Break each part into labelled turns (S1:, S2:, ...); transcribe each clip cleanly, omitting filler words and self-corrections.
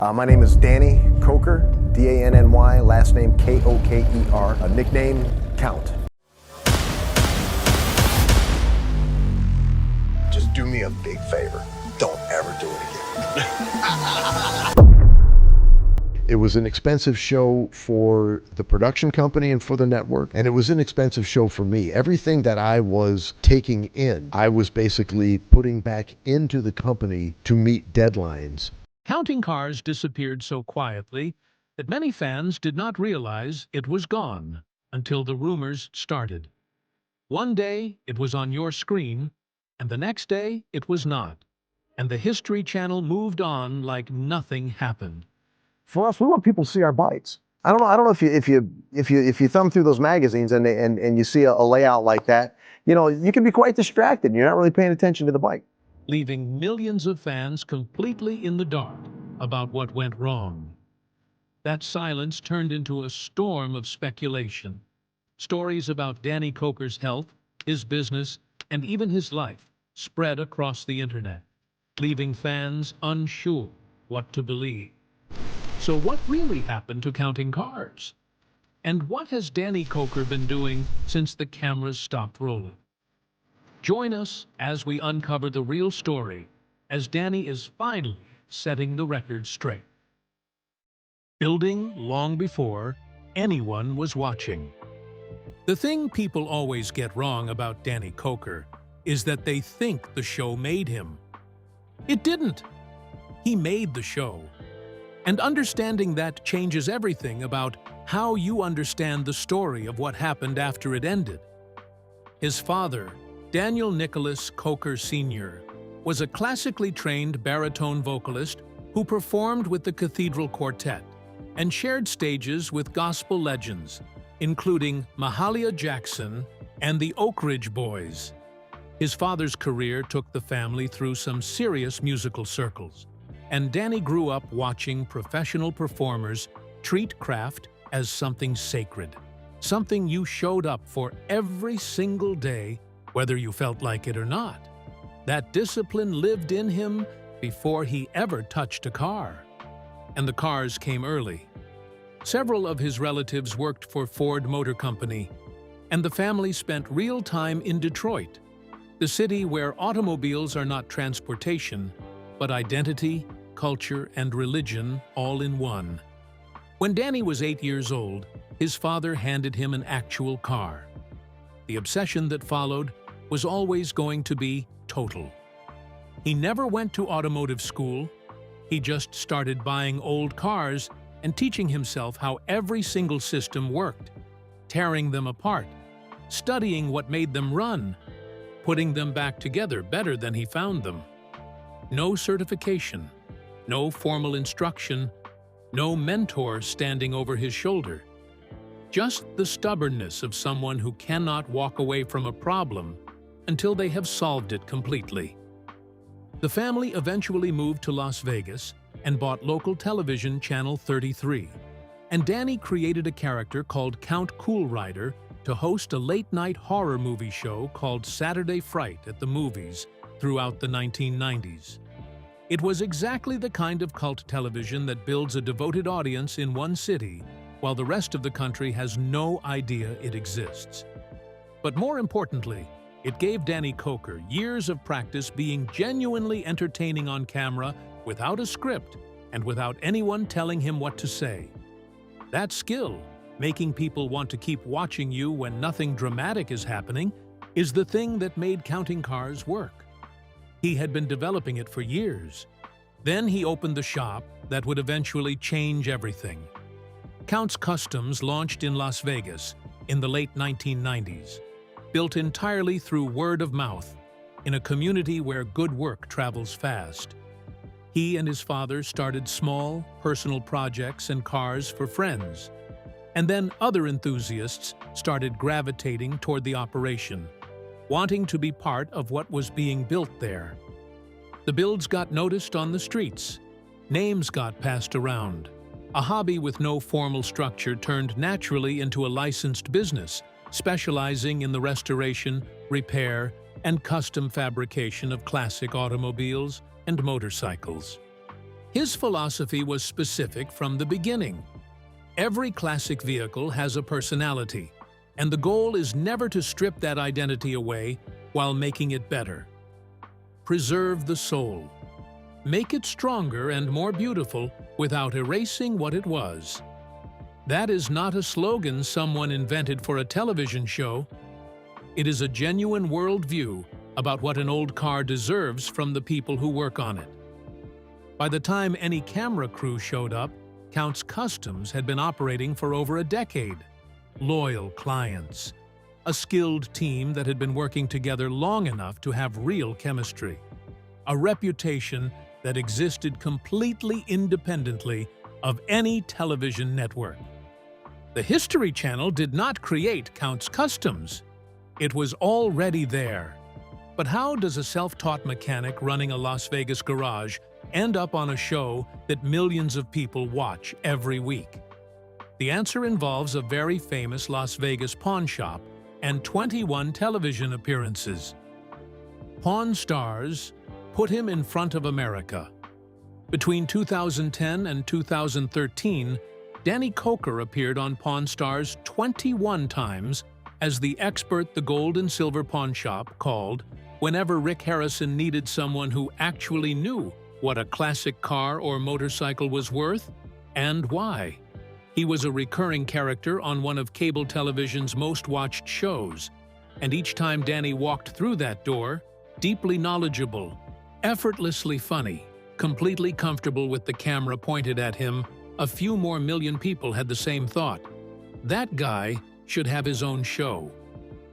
S1: My name is Danny Koker, D-A-N-N-Y, last name K-O-K-E-R, a nickname Count. Just do me a big favor. Don't ever do it again. It was an expensive show for the production company and for the network, and it was an expensive show for me. Everything that I was taking in, I was basically putting back into the company to meet deadlines.
S2: Counting Cars disappeared so quietly that many fans did not realize it was gone until the rumors started. One day it was on your screen, and the next day it was not. And the History Channel moved on like nothing happened.
S1: For us, we want people to see our bikes. I don't know if you thumb through those magazines and you see a layout like that, you can be quite distracted. You're not really paying attention to the bike.
S2: Leaving millions of fans completely in the dark about what went wrong. That silence turned into a storm of speculation. Stories about Danny Koker's health, his business, and even his life spread across the internet, leaving fans unsure what to believe. So what really happened to Counting Cars? And what has Danny Koker been doing since the cameras stopped rolling? Join us as we uncover the real story, as Danny is finally setting the record straight. Building long before anyone was watching. The thing people always get wrong about Danny Koker is that they think the show made him. It didn't. He made the show. And understanding that changes everything about how you understand the story of what happened after it ended. His father, Daniel Nicholas Koker Sr., was a classically trained baritone vocalist who performed with the Cathedral Quartet and shared stages with gospel legends, including Mahalia Jackson and the Oak Ridge Boys. His father's career took the family through some serious musical circles, and Danny grew up watching professional performers treat craft as something sacred, something you showed up for every single day, whether you felt like it or not. That discipline lived in him before he ever touched a car. And the cars came early. Several of his relatives worked for Ford Motor Company, and the family spent real time in Detroit, the city where automobiles are not transportation, but identity, culture, and religion all in one. When Danny was 8 years old, his father handed him an actual car. The obsession that followed was always going to be total. He never went to automotive school. He just started buying old cars and teaching himself how every single system worked, tearing them apart, studying what made them run, putting them back together better than he found them. No certification, no formal instruction, no mentor standing over his shoulder. Just the stubbornness of someone who cannot walk away from a problem until they have solved it completely. The family eventually moved to Las Vegas and bought local television channel 33, and Danny created a character called Count Cool Rider to host a late-night horror movie show called Saturday Fright at the movies throughout the 1990s. It was exactly the kind of cult television that builds a devoted audience in one city while the rest of the country has no idea it exists. But more importantly, it gave Danny Koker years of practice being genuinely entertaining on camera without a script and without anyone telling him what to say. That skill, making people want to keep watching you when nothing dramatic is happening, is the thing that made Counting Cars work. He had been developing it for years. Then he opened the shop that would eventually change everything. Count's Customs launched in Las Vegas in the late 1990s. Built entirely through word of mouth, in a community where good work travels fast. He and his father started small, personal projects and cars for friends. And then other enthusiasts started gravitating toward the operation, wanting to be part of what was being built there. The builds got noticed on the streets. Names got passed around. A hobby with no formal structure turned naturally into a licensed business, specializing in the restoration, repair, and custom fabrication of classic automobiles and motorcycles. His philosophy was specific from the beginning. Every classic vehicle has a personality, and the goal is never to strip that identity away while making it better. Preserve the soul. Make it stronger and more beautiful without erasing what it was. That is not a slogan someone invented for a television show. It is a genuine worldview about what an old car deserves from the people who work on it. By the time any camera crew showed up, Count's Customs had been operating for over a decade. Loyal clients. A skilled team that had been working together long enough to have real chemistry. A reputation that existed completely independently of any television network. The History Channel did not create Count's Customs. It was already there. But how does a self-taught mechanic running a Las Vegas garage end up on a show that millions of people watch every week? The answer involves a very famous Las Vegas pawn shop and 21 television appearances. Pawn Stars put him in front of America. Between 2010 and 2013, Danny Koker appeared on Pawn Stars 21 times as the expert the gold and silver pawn shop called whenever Rick Harrison needed someone who actually knew what a classic car or motorcycle was worth and why. He was a recurring character on one of cable television's most watched shows, and each time Danny walked through that door, deeply knowledgeable, effortlessly funny, completely comfortable with the camera pointed at him, a few more million people had the same thought. That guy should have his own show.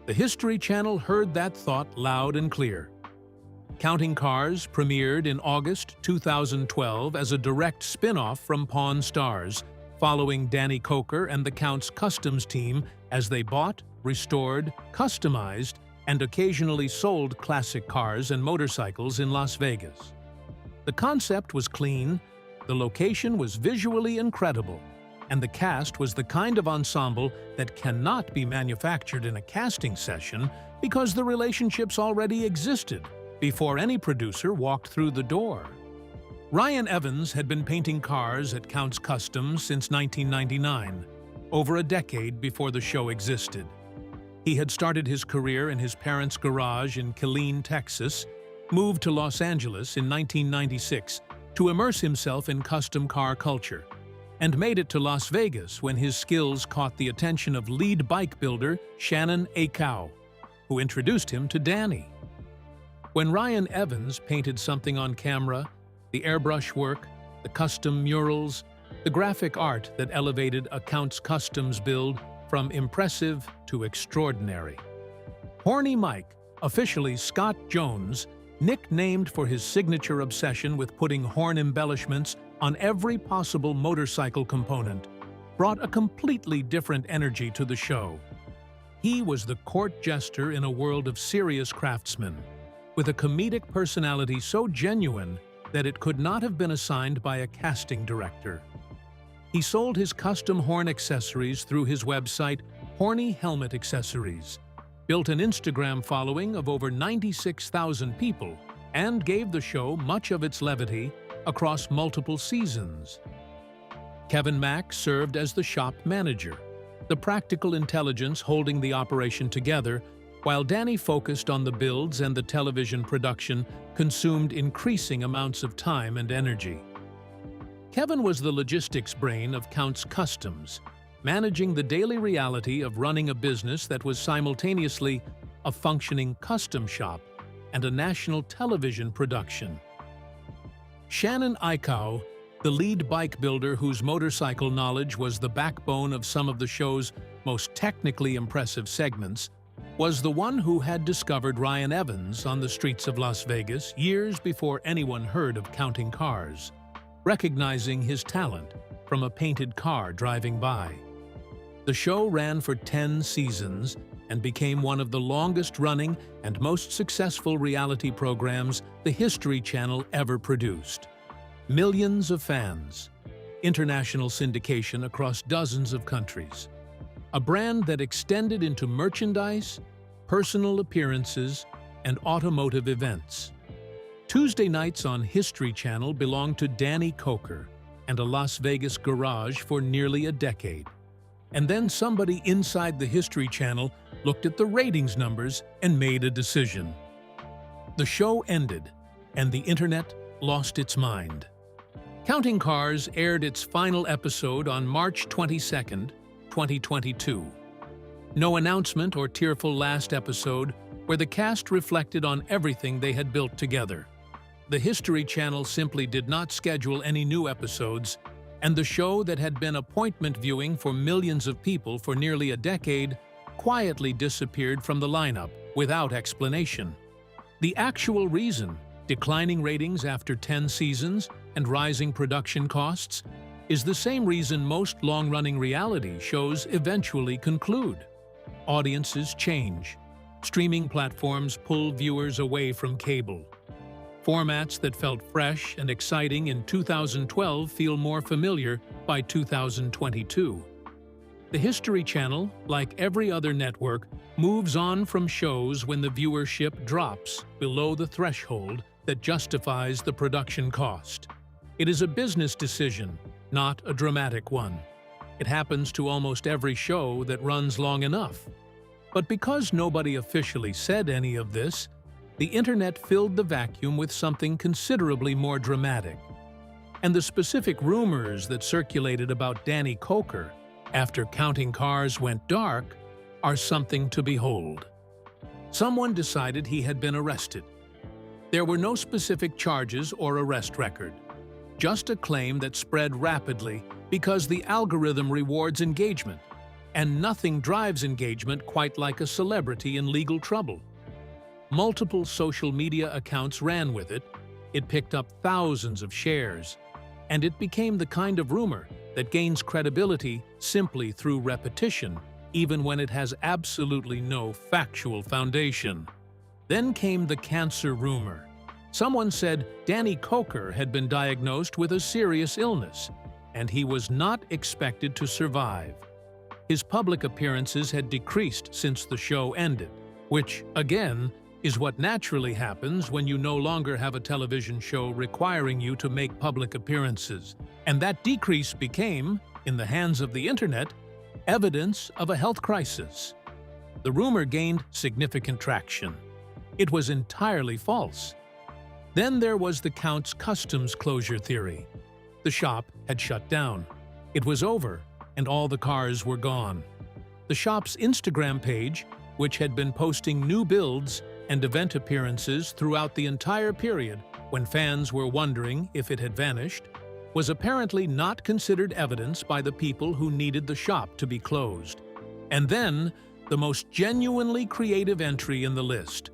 S2: The History Channel heard that thought loud and clear. Counting Cars premiered in August 2012 as a direct spin-off from Pawn Stars, following Danny Koker and the Count's Customs team as they bought, restored, customized, and occasionally sold classic cars and motorcycles in Las Vegas. The concept was clean, the location was visually incredible, and the cast was the kind of ensemble that cannot be manufactured in a casting session because the relationships already existed before any producer walked through the door. Ryan Evans had been painting cars at Count's Customs since 1999, over a decade before the show existed. He had started his career in his parents' garage in Killeen, Texas, moved to Los Angeles in 1996 to immerse himself in custom car culture, and made it to Las Vegas when his skills caught the attention of lead bike builder Shannon Akow, who introduced him to Danny. When Ryan Evans painted something on camera, the airbrush work, the custom murals, the graphic art that elevated a Count's Customs build from impressive to extraordinary. Horny Mike, officially Scott Jones, nicknamed for his signature obsession with putting horn embellishments on every possible motorcycle component, brought a completely different energy to the show. He was the court jester in a world of serious craftsmen, with a comedic personality so genuine that it could not have been assigned by a casting director. He sold his custom horn accessories through his website, Horny Helmet Accessories, built an Instagram following of over 96,000 people, and gave the show much of its levity across multiple seasons. Kevin Mack served as the shop manager, the practical intelligence holding the operation together, while Danny focused on the builds and the television production consumed increasing amounts of time and energy. Kevin was the logistics brain of Count's Customs, managing the daily reality of running a business that was simultaneously a functioning custom shop and a national television production. Shannon Akow, the lead bike builder whose motorcycle knowledge was the backbone of some of the show's most technically impressive segments, was the one who had discovered Ryan Evans on the streets of Las Vegas years before anyone heard of Counting Cars, recognizing his talent from a painted car driving by. The show ran for 10 seasons and became one of the longest-running and most successful reality programs the History Channel ever produced. Millions of fans, international syndication across dozens of countries, a brand that extended into merchandise, personal appearances, and automotive events. Tuesday nights on History Channel belonged to Danny Koker and a Las Vegas garage for nearly a decade. And then somebody inside the History Channel looked at the ratings numbers and made a decision. The show ended, and the internet lost its mind. Counting Cars aired its final episode on March 22, 2022. No announcement or tearful last episode where the cast reflected on everything they had built together. The History Channel simply did not schedule any new episodes, and the show that had been appointment viewing for millions of people for nearly a decade quietly disappeared from the lineup without explanation. The actual reason, declining ratings after 10 seasons and rising production costs, is the same reason most long-running reality shows eventually conclude. Audiences change. Streaming platforms pull viewers away from cable. Formats that felt fresh and exciting in 2012 feel more familiar by 2022. The History Channel, like every other network, moves on from shows when the viewership drops below the threshold that justifies the production cost. It is a business decision, not a dramatic one. It happens to almost every show that runs long enough. But because nobody officially said any of this, the internet filled the vacuum with something considerably more dramatic. And the specific rumors that circulated about Danny Koker after Counting Cars went dark are something to behold. Someone decided he had been arrested. There were no specific charges or arrest record, just a claim that spread rapidly because the algorithm rewards engagement, and nothing drives engagement quite like a celebrity in legal trouble. Multiple social media accounts ran with it, it picked up thousands of shares, and it became the kind of rumor that gains credibility simply through repetition, even when it has absolutely no factual foundation. Then came the cancer rumor. Someone said Danny Koker had been diagnosed with a serious illness, and he was not expected to survive. His public appearances had decreased since the show ended, which, again, is what naturally happens when you no longer have a television show requiring you to make public appearances. And that decrease became, in the hands of the internet, evidence of a health crisis. The rumor gained significant traction. It was entirely false. Then there was the Count's Customs closure theory. The shop had shut down. It was over, and all the cars were gone. The shop's Instagram page, which had been posting new builds and event appearances throughout the entire period when fans were wondering if it had vanished, was apparently not considered evidence by the people who needed the shop to be closed. And then, the most genuinely creative entry in the list: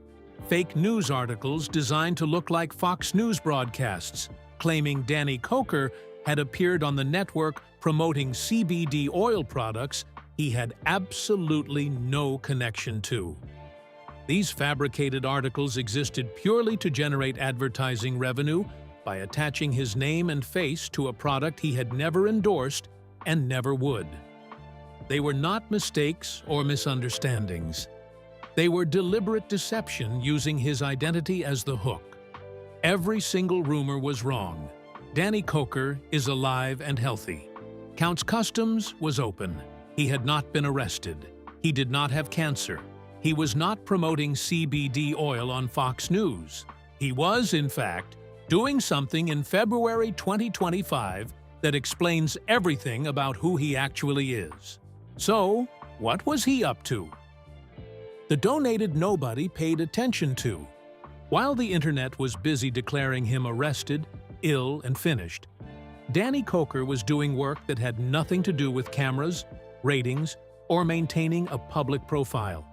S2: fake news articles designed to look like Fox News broadcasts, claiming Danny Koker had appeared on the network promoting CBD oil products he had absolutely no connection to. These fabricated articles existed purely to generate advertising revenue by attaching his name and face to a product he had never endorsed and never would. They were not mistakes or misunderstandings. They were deliberate deception using his identity as the hook. Every single rumor was wrong. Danny Koker is alive and healthy. Count's Customs was open. He had not been arrested. He did not have cancer. He was not promoting CBD oil on Fox News. He was, in fact, doing something in February 2025 that explains everything about who he actually is. So, what was he up to? The donated nobody paid attention to. While the internet was busy declaring him arrested, ill, and finished, Danny Koker was doing work that had nothing to do with cameras, ratings, or maintaining a public profile.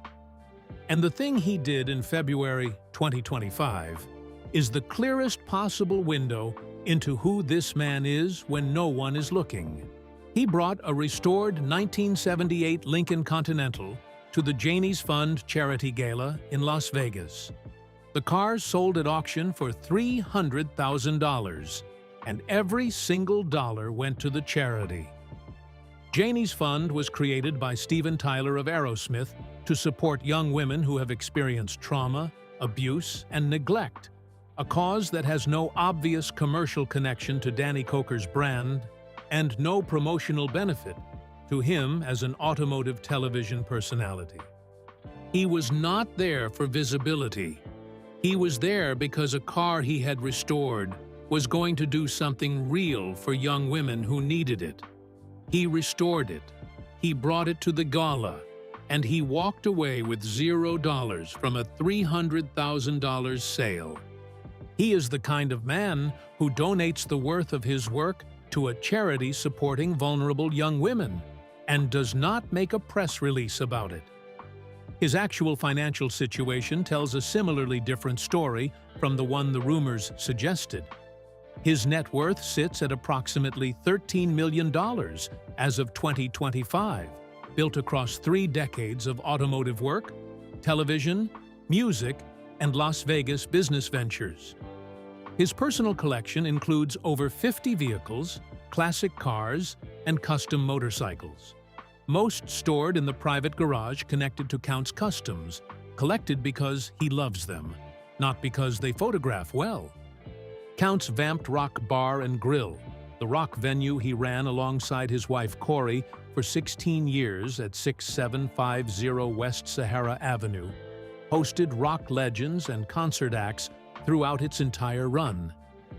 S2: And the thing he did in February 2025 is the clearest possible window into who this man is when no one is looking. He brought a restored 1978 Lincoln Continental to the Janie's Fund charity gala in Las Vegas. The car sold at auction for $300,000, and every single dollar went to the charity. Janie's Fund was created by Steven Tyler of Aerosmith to support young women who have experienced trauma, abuse, and neglect, a cause that has no obvious commercial connection to Danny Koker's brand and no promotional benefit to him as an automotive television personality. He was not there for visibility. He was there because a car he had restored was going to do something real for young women who needed it. He restored it, he brought it to the gala, and he walked away with $0 from a $300,000 sale. He is the kind of man who donates the worth of his work to a charity supporting vulnerable young women and does not make a press release about it. His actual financial situation tells a similarly different story from the one the rumors suggested. His net worth sits at approximately $13 million as of 2025, built across 3 decades of automotive work, television, music, and Las Vegas business ventures. His personal collection includes over 50 vehicles, classic cars, and custom motorcycles, most stored in the private garage connected to Count's Customs, collected because he loves them, not because they photograph well. Count's Vamped Rock Bar and Grill, the rock venue he ran alongside his wife Corey for 16 years at 6750 West Sahara Avenue, hosted rock legends and concert acts throughout its entire run,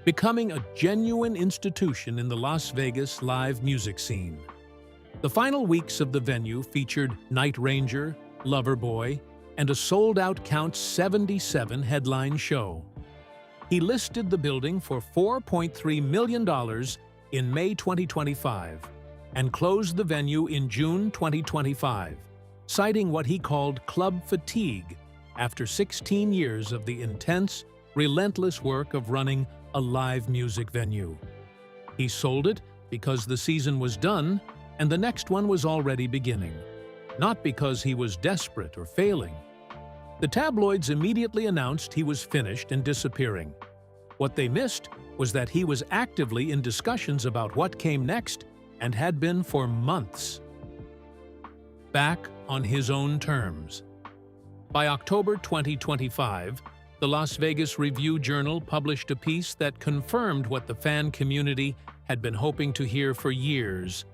S2: becoming a genuine institution in the Las Vegas live music scene. The final weeks of the venue featured Night Ranger, Loverboy, and a sold-out Count's 77 headline show. He listed the building for $4.3 million in May 2025 and closed the venue in June 2025, citing what he called club fatigue after 16 years of the intense, relentless work of running a live music venue. He sold it because the season was done and the next one was already beginning, not because he was desperate or failing. The tabloids immediately announced he was finished and disappearing. What they missed was that he was actively in discussions about what came next and had been for months. Back on his own terms. By October 2025, the Las Vegas Review-Journal published a piece that confirmed what the fan community had been hoping to hear for years.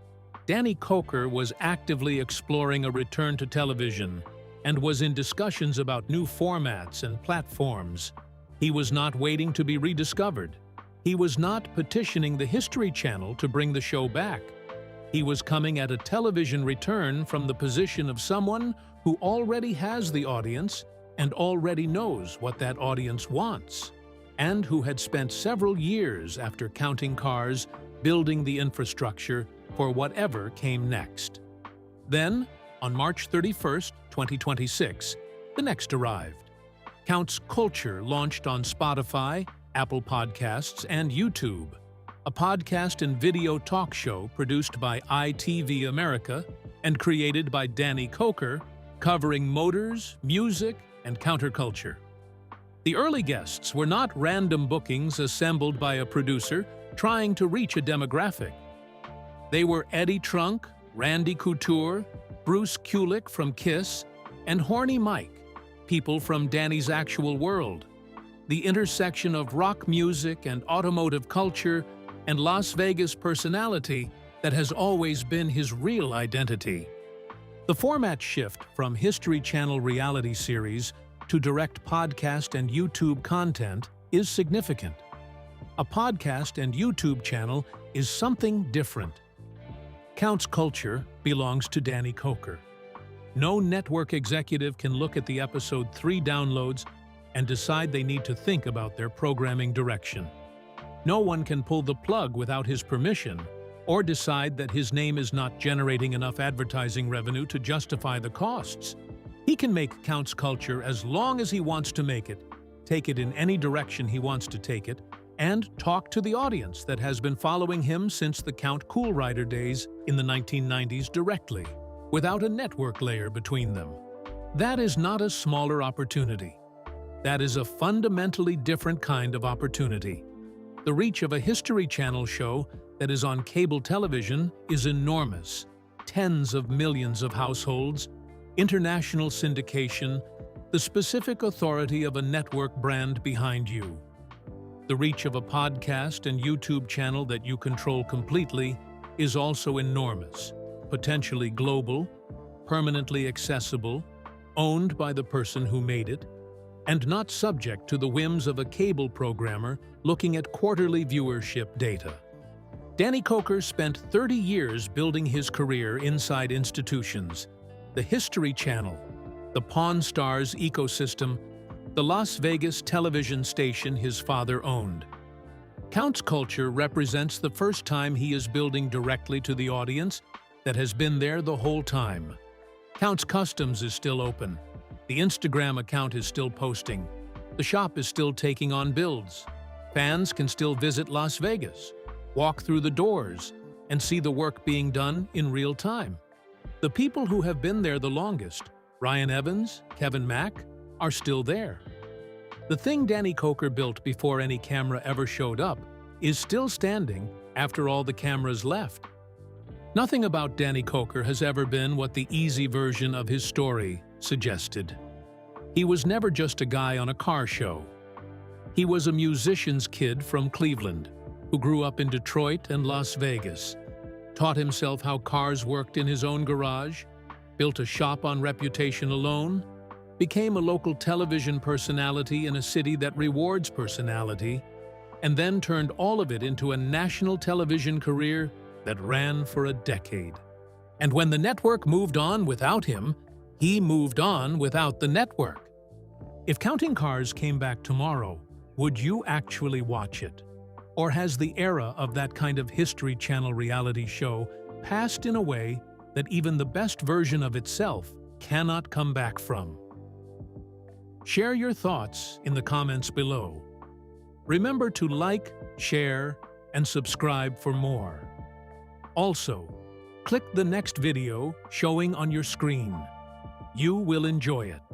S2: Danny Koker was actively exploring a return to television and was in discussions about new formats and platforms. He was not waiting to be rediscovered. He was not petitioning the History Channel to bring the show back. He was coming at a television return from the position of someone who already has the audience and already knows what that audience wants, and who had spent several years after counting cars building the infrastructure for whatever came next. Then, on March 31st, 2026, the next arrived. Count's Culture launched on Spotify, Apple Podcasts, and YouTube, a podcast and video talk show produced by ITV America and created by Danny Koker, covering motors, music, and counterculture. The early guests were not random bookings assembled by a producer trying to reach a demographic. They were Eddie Trunk, Randy Couture, Bruce Kulick from Kiss, and Horny Mike, people from Danny's actual world, the intersection of rock music and automotive culture and Las Vegas personality that has always been his real identity. The format shift from History Channel reality series to direct podcast and YouTube content is significant. A podcast and YouTube channel is something different. Count's Culture belongs to Danny Koker. No network executive can look at the episode 3 downloads and decide they need to think about their programming direction. No one can pull the plug without his permission or decide that his name is not generating enough advertising revenue to justify the costs. He can make Count's Culture as long as he wants to make it, take it in any direction he wants to take it, and talk to the audience that has been following him since the Count Cool Rider days in the 1990s directly, without a network layer between them. That is not a smaller opportunity. That is a fundamentally different kind of opportunity. The reach of a History Channel show that is on cable television is enormous. Tens of millions of households, international syndication, the specific authority of a network brand behind you. The reach of a podcast and YouTube channel that you control completely is also enormous, potentially global, permanently accessible, owned by the person who made it, and not subject to the whims of a cable programmer looking at quarterly viewership data. Danny Koker spent 30 years building his career inside institutions, the History Channel, the Pawn Stars ecosystem, the Las Vegas television station his father owned. Count's culture represents the first time he is building directly to the audience that has been there the whole time. Count's Customs is still open. The Instagram account is still posting. The shop is still taking on builds. Fans can still visit Las Vegas, walk through the doors, and see the work being done in real time. The people who have been there the longest, Ryan Evans, Kevin Mack, are still there. The thing Danny Koker built before any camera ever showed up is still standing after all the cameras left. Nothing about Danny Koker has ever been what the easy version of his story suggested. He was never just a guy on a car show. He was a musician's kid from Cleveland who grew up in Detroit and Las Vegas, taught himself how cars worked in his own garage, built a shop on reputation alone, became a local television personality in a city that rewards personality, and then turned all of it into a national television career that ran for a decade. And when the network moved on without him, he moved on without the network. If Counting Cars came back tomorrow, would you actually watch it? Or has the era of that kind of History Channel reality show passed in a way that even the best version of itself cannot come back from? Share your thoughts in the comments below. Remember to like, share, and subscribe for more. Also, click the next video showing on your screen. You will enjoy it.